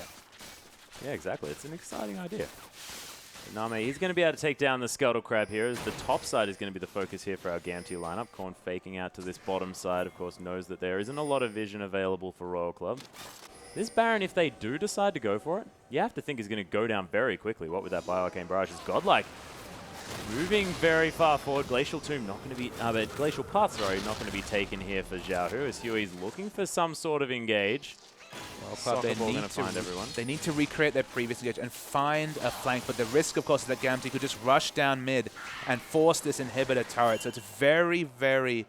Yeah, exactly. It's an exciting idea. Name, he's going to be able to take down the Scuttle Crab here, as the top side is going to be the focus here for our Gamtee lineup. Korn faking out to this bottom side, of course, knows that there isn't a lot of vision available for Royal Club. This Baron, if they do decide to go for it, you have to think is going to go down very quickly. What with that Bioarcane Barrage is Godlike moving very far forward. Glacial Tomb not going to be, Glacial Path, sorry, not going to be taken here for Xiaohu, as Huey's looking for some sort of engage. Well, they need to recreate their previous engage and find a flank, but the risk, of course, is that Gamtee could just rush down mid and force this inhibitor turret. So it's very, very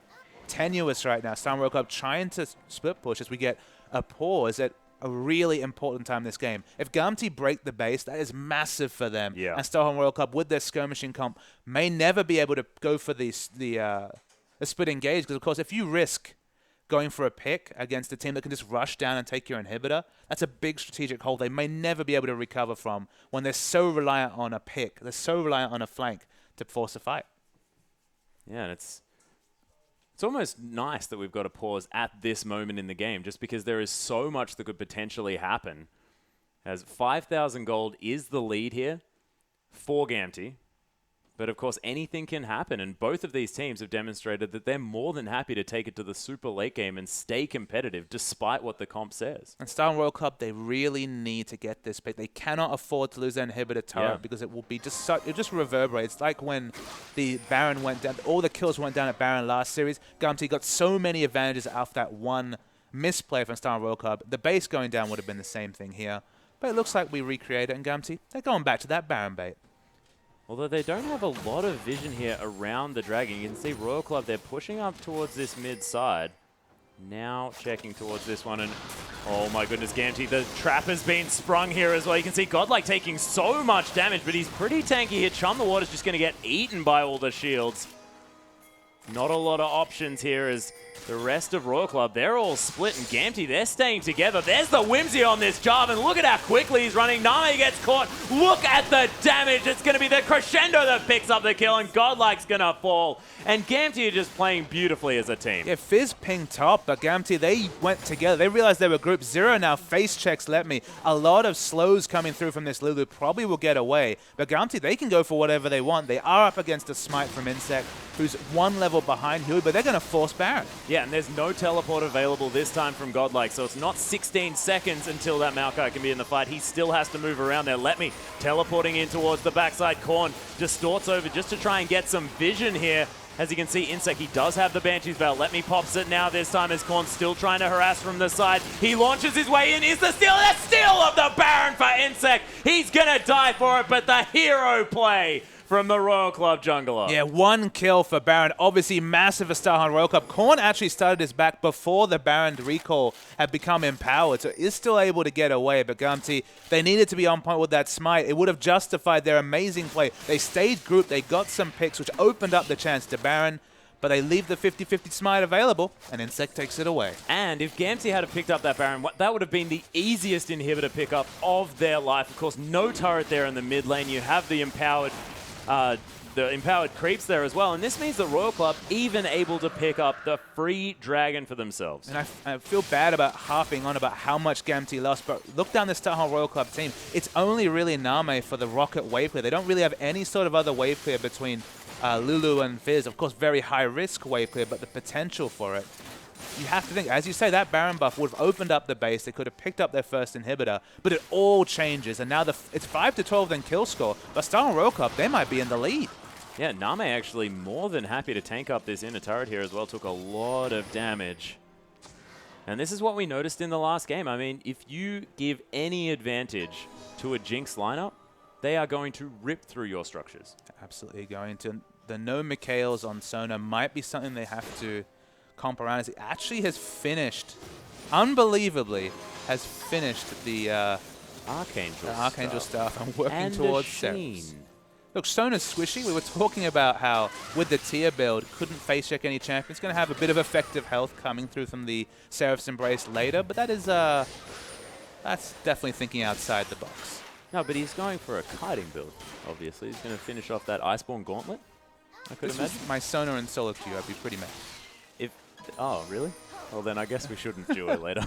tenuous right now. Star World Cup trying to split push as we get a pause at a really important time in this game. If Gamtee break the base, that is massive for them. Yeah. And Starhorn Royal Club, with their skirmishing comp, may never be able to go for the a split engage, because of course if you risk going for a pick against a team that can just rush down and take your inhibitor, that's a big strategic hold they may never be able to recover from when they're so reliant on a pick, they're so reliant on a flank to force a fight. Yeah, and it's almost nice that we've got to pause at this moment in the game, just because there is so much that could potentially happen. As 5,000 gold is the lead here for Gamtee. But of course, anything can happen, and both of these teams have demonstrated that they're more than happy to take it to the super late game and stay competitive despite what the comp says. And Star Royal Club, they really need to get this pick. They cannot afford to lose their inhibitor turret because it will be just so, it just reverberates. It's like when the Baron went down, all the kills went down at Baron last series. Gamtee got so many advantages off that one misplay from Star Royal Club. The base going down would have been the same thing here. But it looks like we recreate it, and Gamtee, they're going back to that Baron bait. Although they don't have a lot of vision here around the Dragon. You can see Royal Club, they're pushing up towards this mid side. Now checking towards this one, and oh my goodness, Gamtee, the trap has been sprung here as well. You can see Godlike taking so much damage, but he's pretty tanky here. Chum the Water's just going to get eaten by all the shields. Not a lot of options here as the rest of Royal Club, they're all split, and Gamtee, they're staying together. There's the whimsy on this job, and look at how quickly he's running. Name gets caught. Look at the damage. It's going to be the Crescendo that picks up the kill, and Godlike's going to fall. And Gamtee are just playing beautifully as a team. Yeah, Fizz pinged top, but Gamtee, they went together. They realized they were group 0 now. Face checks let me. A lot of slows coming through from this Lulu probably will get away. But Gamtee, they can go for whatever they want. They are up against a smite from Insect, who's one level behind Huey, but they're going to force Baron. Yeah, and there's no teleport available this time from Godlike, so it's not 16 seconds until that Maokai can be in the fight. He still has to move around there. Let me teleporting in towards the backside. Korn distorts over just to try and get some vision here. As you can see, Insect, he does have the Banshee's belt. Let me pops it now this time as Korn still trying to harass from the side. He launches his way in. Is the steal of the Baron for Insect. He's going to die for it, but the hero play from the Royal Club jungler. Yeah, one kill for Baron. Obviously massive for Starhunt Royal Club. Korn actually started his back before the Baron recall had become empowered, so is still able to get away. But Gamtee, they needed to be on point with that smite. It would have justified their amazing play. They stayed grouped, they got some picks, which opened up the chance to Baron, but they leave the 50-50 smite available, and Insect takes it away. And if Gamtee had picked up that Baron, that would have been the easiest inhibitor pickup of their life. Of course, no turret there in the mid lane. You have the empowered creeps there as well, and this means the Royal Club even able to pick up the free dragon for themselves. And I feel bad about harping on about how much Gamtee lost, but look down this Starhunt Royal Club team. It's only really Name for the Rocket wave clear. They don't really have any sort of other wave clear between Lulu and Fizz. Of course, very high risk wave clear, but the potential for it. You have to think, as you say, that Baron buff would have opened up the base. They could have picked up their first inhibitor, but it all changes. And now it's 5-12 then kill score. But Star Royal Club, they might be in the lead. Yeah, Name actually more than happy to tank up this inner turret here as well. Took a lot of damage. And this is what we noticed in the last game. I mean, if you give any advantage to a Jinx lineup, they are going to rip through your structures. Absolutely going to. The no Mikhails on Sona might be something they have to comp around, as he actually has finished, unbelievably, has finished the Archangel stuff and working towards Seraphs. Look, Sona's squishy. We were talking about how with the tier build, couldn't face check any champion. It's going to have a bit of effective health coming through from the Seraph's Embrace later, but that is that's definitely thinking outside the box. No, but he's going for a kiting build, obviously. He's going to finish off that Iceborne Gauntlet, I could imagine. My Sona and solo queue, I'd be pretty mad. Oh, really? Well, then I guess we shouldn't do it later.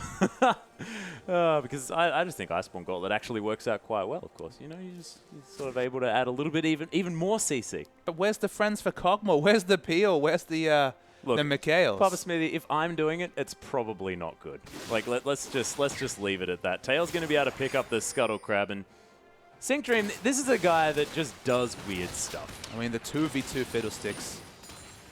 Because I just think Iceborne Gauntlet actually works out quite well, of course. You know, you're sort of able to add a little bit even more CC. But where's the friends for Cogmore? Where's the Peel? Where's the Mikhails? Papa Smithy, if I'm doing it, it's probably not good. Like, let's just leave it at that. Tail's going to be able to pick up the Scuttle Crab, and Sync Dream, this is a guy that just does weird stuff. I mean, the 2v2 Fiddlesticks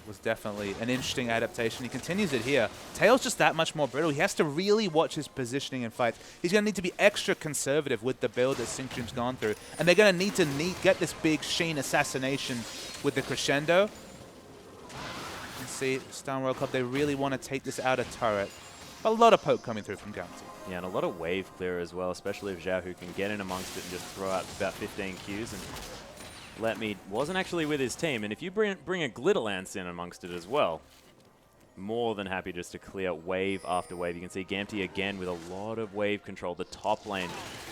was definitely an interesting adaptation. He continues it here. Tail's just that much more brittle. He has to really watch his positioning in fights. He's going to need to be extra conservative with the build that Sync Dream's gone through. And they're going to need to get this big Sheen assassination with the Crescendo. You see, Star Royal Club, they really want to take this out of turret. A lot of poke coming through from Gamtee. Yeah, and a lot of wave clear as well, especially if Xiaohu can get in amongst it and just throw out about 15 Qs. And Let Me wasn't actually with his team, and if you bring a Glitterlance in amongst it as well, more than happy just to clear wave after wave. You can see Gamtee again with a lot of wave control. The top lane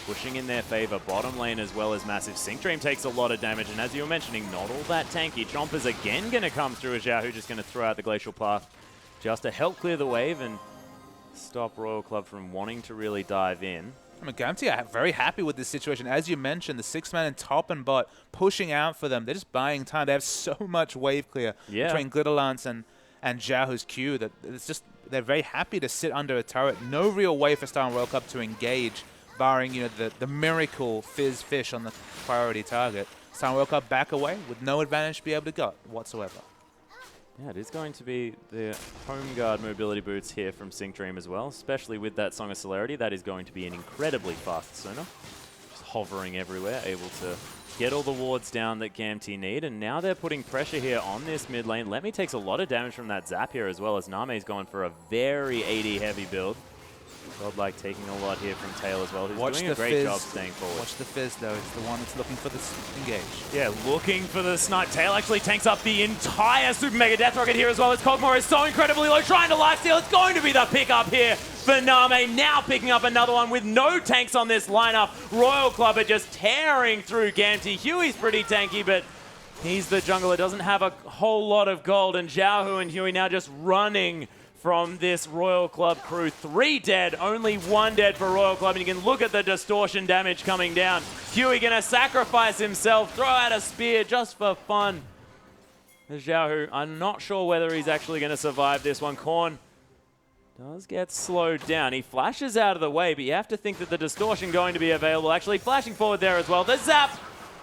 pushing in their favor. Bottom lane as well as massive. Sync Dream takes a lot of damage, and as you were mentioning, not all that tanky. Chompers again going to come through as Yahoo just going to throw out the Glacial Path just to help clear the wave and stop Royal Club from wanting to really dive in. I mean, Gamtee are very happy with this situation. As you mentioned, the 6-man in top and bot pushing out for them. They're just buying time. They have so much wave clear between Glitterlance and Xiaohu's Q that it's just they're very happy to sit under a turret. No real way for Star Royal Club to engage, barring the miracle Fizz Fish on the priority target. Star Royal Club back away with no advantage to be able to go whatsoever. Yeah, it is going to be the home guard mobility boots here from Sync Dream as well, especially with that Song of Celerity. That is going to be an incredibly fast Sona. Just hovering everywhere, able to get all the wards down that Gamtee need, and now they're putting pressure here on this mid lane. Lemmy takes a lot of damage from that zap here as well, as Name's going for a very AD heavy build. Godlike taking a lot here from Tail as well, who's doing a great job staying forward. Watch the Fizz though, it's the one that's looking for the engage. Yeah, looking for the snipe. Tail actually tanks up the entire Super Mega Death Rocket here as well, as Kog'Maw is so incredibly low, trying to lifesteal. It's going to be the pickup here for Name, now picking up another one with no tanks on this lineup. Royal Club are just tearing through Gamtee. Huey's pretty tanky, but he's the jungler, doesn't have a whole lot of gold, and Xiaohu and Huey now just running from this Royal Club crew. 3 dead, only 1 dead for Royal Club, and you can look at the distortion damage coming down. Huey gonna sacrifice himself, throw out a spear just for fun. There's Xiaohu, I'm not sure whether he's actually gonna survive this one. Korn does get slowed down. He flashes out of the way, but you have to think that the distortion going to be available. Actually flashing forward there as well. The zap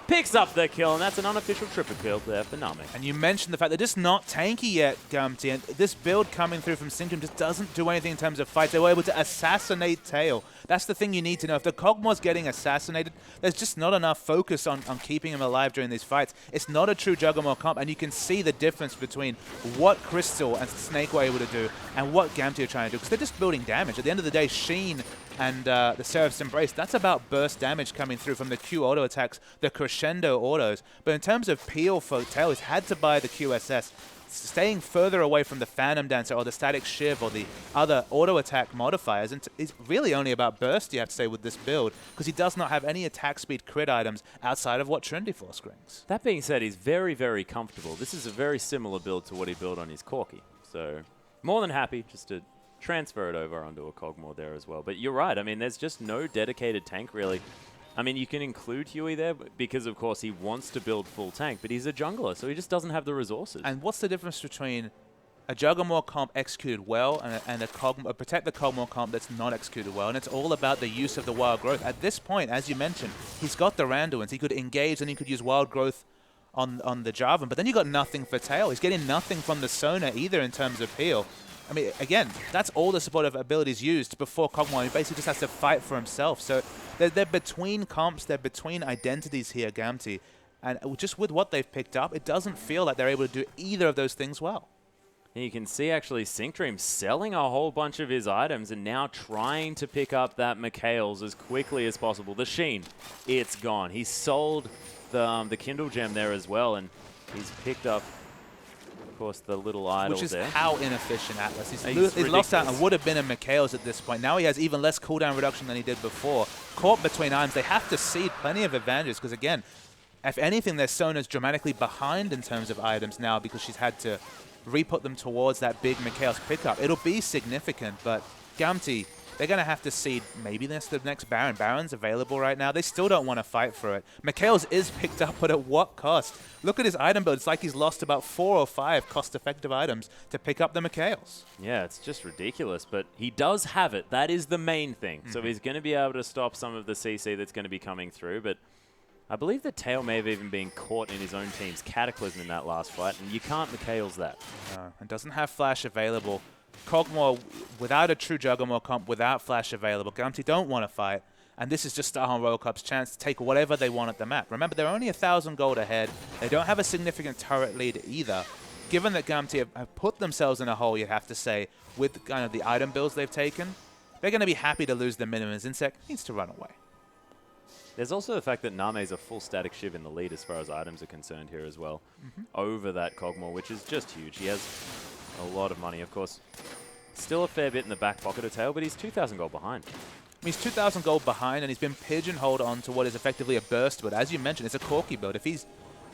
picks up the kill, and that's an unofficial triple kill there for Name. And you mentioned the fact they're just not tanky yet, Gamtee, and this build coming through from Synctum just doesn't do anything in terms of fights. They were able to assassinate Tail. That's the thing you need to know. If the Kog'Maw's getting assassinated, there's just not enough focus on keeping him alive during these fights. It's not a true Juggernaut comp, and you can see the difference between what Crystal and Snake were able to do and what Gamtee are trying to do, because they're just building damage. At the end of the day, Sheen and the Seraph's Embrace, that's about burst damage coming through from the Q auto attacks, the crescendo autos. But in terms of peel for Tail, he's had to buy the QSS. Staying further away from the Phantom Dancer or the Static Shiv or the other auto attack modifiers, and it's really only about burst, you have to say, with this build, because he does not have any attack speed crit items outside of what Trinity Force brings. That being said, he's very, very comfortable. This is a very similar build to what he built on his Corki. So more than happy just to transfer it over onto a Kog'Maw there as well. But you're right. I mean, there's just no dedicated tank, really. I mean, you can include Huey there because, of course, he wants to build full tank, but he's a jungler, so he just doesn't have the resources. And what's the difference between a Juggernaut comp executed well and a Protect the Kog'Maw comp that's not executed well? And it's all about the use of the wild growth. At this point, as you mentioned, he's got the Randuins. He could engage and he could use wild growth on the Jarvan, but then you got nothing for Tail. He's getting nothing from the Sona either in terms of peel. I mean, again, that's all the supportive abilities used before Kog'Maw. He basically just has to fight for himself. So they're between comps, they're between identities here, Gamtee. And just with what they've picked up, it doesn't feel like they're able to do either of those things well. And you can see actually Sync Dream selling a whole bunch of his items and now trying to pick up that Mikhail's as quickly as possible. The Sheen, it's gone. He sold the Kindle Gem there as well, and he's picked up, of course, the little idol there. Which is how inefficient Atlas. He's lost out and would have been in Mikhail's at this point. Now he has even less cooldown reduction than he did before. Caught between arms, they have to cede plenty of advantages because, again, if anything, their Sona's dramatically behind in terms of items now because she's had to re-put them towards that big Mikhail's pickup. It'll be significant, but Gamtee, they're going to have to cede maybe that's the next Baron. Baron's available right now. They still don't want to fight for it. Mikhail's is picked up, but at what cost? Look at his item build. It's like he's lost about 4 or 5 cost-effective items to pick up the Mikhail's. Yeah, it's just ridiculous, but he does have it. That is the main thing. So he's going to be able to stop some of the CC that's going to be coming through, but I believe that Tail may have even been caught in his own team's Cataclysm in that last fight, and you can't Mikhail's that. No, and doesn't have Flash available. Kog'Maw, without a true Juggernaut comp, without Flash available, Gamtee don't want to fight, and this is just Star Royal Club's chance to take whatever they want at the map. Remember, they're only 1,000 gold ahead. They don't have a significant turret lead either. Given that Gamtee have put themselves in a hole, you'd have to say, with kind of the item builds they've taken, they're going to be happy to lose the minimums. Insect needs to run away. There's also the fact that Name's a full static Shiv in the lead as far as items are concerned here as well, over that Kog'Maw, which is just huge. He has A lot of money, of course. Still a fair bit in the back pocket of Tail, but he's 2,000 gold behind. He's 2,000 gold behind, and he's been pigeonholed onto what is effectively a burst build. As you mentioned, it's a Corki build. If he's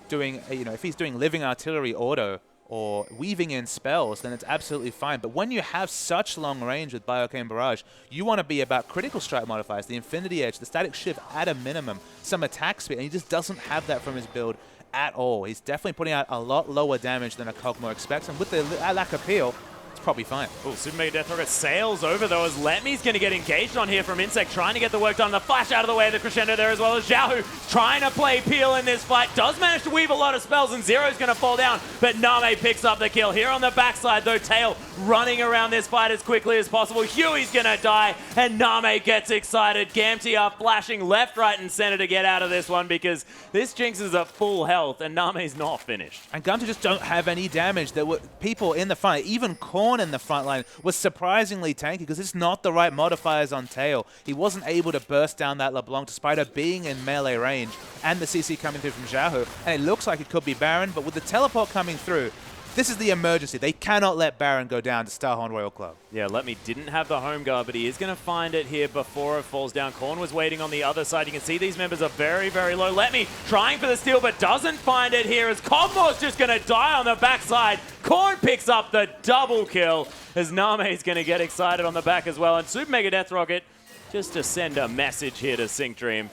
doing, if he's doing Living Artillery auto or weaving in spells, then it's absolutely fine. But when you have such long range with Biocane Barrage, you want to be about critical strike modifiers, the Infinity Edge, the Static Shift at a minimum, some attack speed, and he just doesn't have that from his build at all. He's definitely putting out a lot lower damage than a Kog'Maw expects, and with the lack of peel, it's probably fine. Oh, Super Mega Death Rocket sails over though as Letme's going to get engaged on here from Insect, trying to get the work done. The flash out of the way of the Crescendo there as well as Xiaohu trying to play Peel in this fight. Does manage to weave a lot of spells and Zero's going to fall down, but Name picks up the kill. Here on the backside though, Tail running around this fight as quickly as possible. Huey's going to die and Name gets excited. Gamtee are flashing left, right and center to get out of this one because this Jinx is at full health and Name's not finished. And Gamtee just don't have any damage. There were people in the front, even Korn in the front line was surprisingly tanky because it's not the right modifiers on Tail. He wasn't able to burst down that LeBlanc despite her being in melee range and the CC coming through from Xiaohu. And it looks like it could be Baron, but with the teleport coming through, this is the emergency. They cannot let Baron go down to Starhorn Royal Club. Yeah, Letme didn't have the home guard, but he is going to find it here before it falls down. Korn was waiting on the other side. You can see these members are very, very low. Letme trying for the steal, but doesn't find it here as Kog'Maw's just going to die on the backside. Korn picks up the double kill as Name is going to get excited on the back as well. And Super Mega Death Rocket just to send a message here to Sync Dream.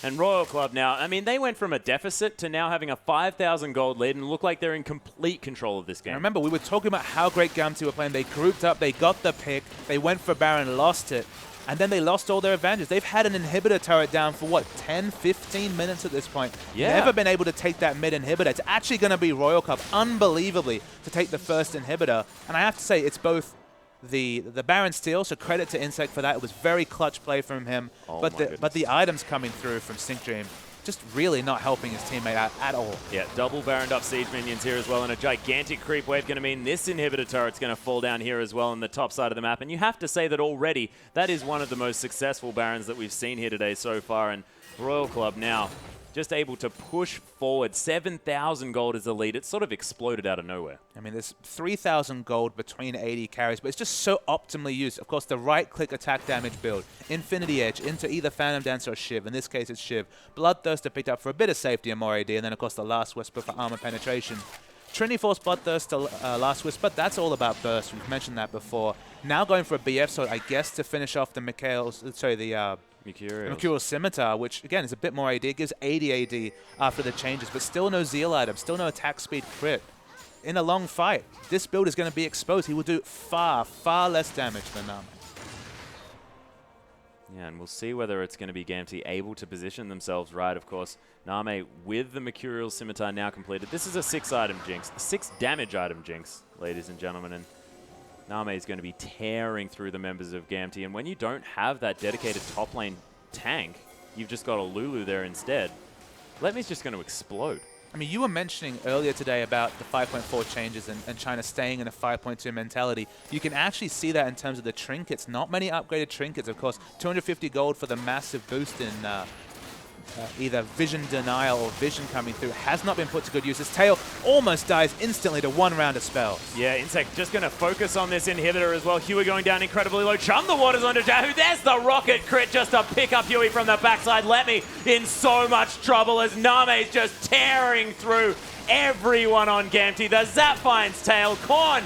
And Royal Club now, I mean, they went from a deficit to now having a 5,000 gold lead and look like they're in complete control of this game. And remember, we were talking about how great Gamtee were playing. They grouped up, they got the pick, they went for Baron, lost it, and then they lost all their advantages. They've had an inhibitor turret down for, what, 10, 15 minutes at this point. Yeah. Never been able to take that mid inhibitor. It's actually going to be Royal Club, unbelievably, to take the first inhibitor. And I have to say, it's both the Baron steal, so credit to Insect for that. It was very clutch play from him. Oh but the items coming through from Sync Dream just really not helping his teammate out at all. Yeah, double Baroned up Siege minions here as well, and a gigantic creep wave going to mean this inhibitor turret's going to fall down here as well on the top side of the map. And you have to say that already, that is one of the most successful Barons that we've seen here today so far. And Royal Club now just able to push forward. 7,000 gold is the lead. It sort of exploded out of nowhere. I mean, there's 3,000 gold between 80 carries, but it's just so optimally used. Of course, the right-click attack damage build, Infinity Edge into either Phantom Dancer or Shiv. In this case, it's Shiv. Bloodthirster picked up for a bit of safety and more AD, and then, of course, the Last Whisper for armor penetration. Trinity Force Bloodthirster, Last Whisper, that's all about burst. We've mentioned that before. Now going for a BF, so I guess to finish off the Mercurial Scimitar, which again is a bit more AD. It gives 80 AD after the changes, but still no Zeal item, still no attack speed crit. In a long fight, this build is going to be exposed. He will do far, far less damage than Name. Yeah, and we'll see whether it's going to be Gamtee able to position themselves right, of course. Name with the Mercurial Scimitar now completed. This is a 6-item Jinx, a 6-damage item Jinx, ladies and gentlemen. And Name is going to be tearing through the members of Gamtee. And when you don't have that dedicated top lane tank, you've just got a Lulu there instead. Letme's just going to explode. I mean, you were mentioning earlier today about the 5.4 changes and China staying in a 5.2 mentality. You can actually see that in terms of the trinkets. Not many upgraded trinkets, of course. 250 gold for the massive boost in either Vision Denial or Vision coming through has not been put to good use. His Tail almost dies instantly to one round of spells. Yeah, Insect just going to focus on this inhibitor as well. Huey going down incredibly low. Chum the waters onto Xiaohu. There's the rocket crit just to pick up Huey from the backside. Letme in so much trouble as Name's just tearing through everyone on Gamtee. The Zap finds Tail. Korn,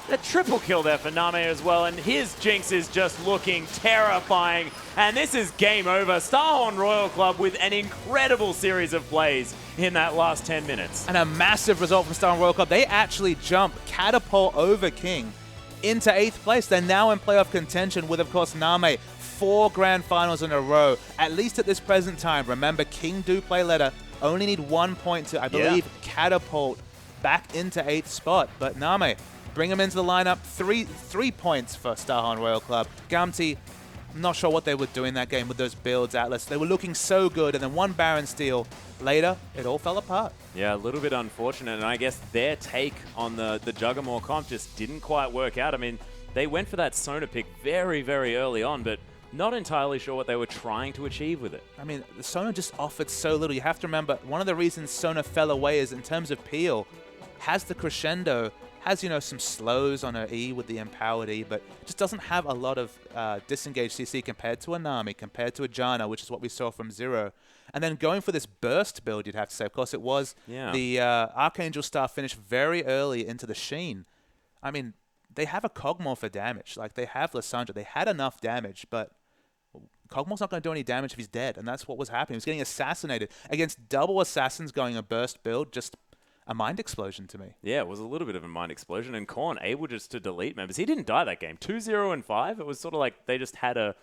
a triple kill there for Name as well, and his Jinx is just looking terrifying. And this is game over. Starhorn Royal Club with an incredible series of plays in that last 10 minutes. And a massive result from Starhorn Royal Club. They actually jump, catapult over King into 8th place. They're now in playoff contention with, of course, Name. 4 grand finals in a row, at least at this present time. Remember, King do play letter. Only need 1 point to, I believe, catapult back into 8th spot. But Name, bring him into the lineup. Three points for Starhorn Royal Club. Gamtee, I'm not sure what they were doing that game with those builds, Atlas. They were looking so good, and then one Baron steal later, it all fell apart. Yeah, a little bit unfortunate, and I guess their take on the Juggernaut comp just didn't quite work out. I mean, they went for that Sona pick very, very early on, but not entirely sure what they were trying to achieve with it. I mean, the Sona just offered so little. You have to remember, one of the reasons Sona fell away is in terms of peel, has the Crescendo Has, you know, some slows on her E with the empowered E, but just doesn't have a lot of disengaged CC compared to a Nami, compared to a Janna, which is what we saw from Zero. And then going for this burst build, you'd have to say. Of course, it was the Archangel Star finish very early into the Sheen. I mean, they have a Kog'Maw for damage. Like, they have Lissandra. They had enough damage, but Kog'Maw's not going to do any damage if he's dead, and that's what was happening. He was getting assassinated. Against double assassins going a burst build, just a mind explosion to me. Yeah, it was a little bit of a mind explosion, and Korn able just to delete members. He didn't die that game. 2-0 and 5. It was sort of like they just had a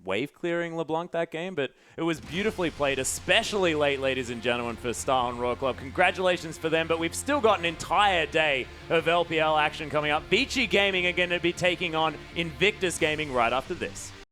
wave-clearing LeBlanc that game, but it was beautifully played, especially late, ladies and gentlemen, for Star and Royal Club. Congratulations for them, but we've still got an entire day of LPL action coming up. Vici Gaming are going to be taking on Invictus Gaming right after this.